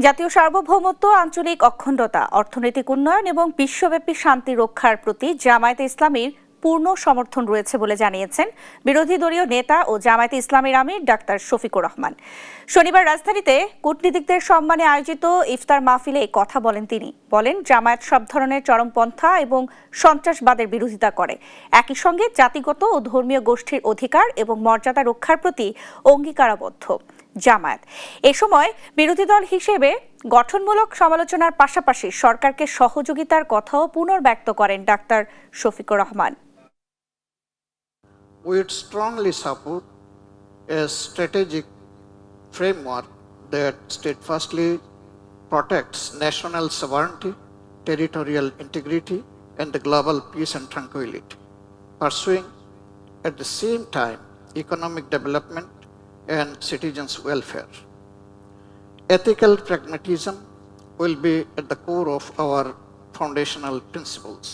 জাতীয় সার্বভৌমত্ব, আঞ্চলিক অখণ্ডতা, অর্থনৈতিক উন্নয়ন এবং বিশ্বব্যাপী শান্তি রক্ষার প্রতি জামায়াতে ইসলামীর পূর্ণ সমর্থন রয়েছে বলে জানিয়েছেন বিরোধী দলীয় নেতা ও জামায়াতে ইসলামীর আমির ডাক্তার শফিকুর রহমান। শনিবার রাজধানীতে কূটনীতিকদের সম্মানে আয়োজিত ইফতার মাহফিলে কথা বলেন তিনি। বলেন, জামায়াত সব ধরনের চরমপন্থা এবং সন্ত্রাসবাদের বিরোধিতা করে, একই সঙ্গে জাতিগত ও ধর্মীয় গোষ্ঠীর অধিকার এবং মর্যাদা রক্ষার প্রতি অঙ্গীকারাবদ্ধ জামায়াত। এ সময় বিরোধী দল হিসেবে গঠনমূলক সমালোচনার পাশাপাশি সরকারকে সহযোগিতার কথাও পুনর্ব্যক্ত করেন doctor Shafiqur Rahman. We would strongly support a strategic framework that steadfastly protects national sovereignty, territorial integrity, and the global peace and tranquility, pursuing at the same time economic development and citizens' welfare. Ethical pragmatism will be at the core of our foundational principles.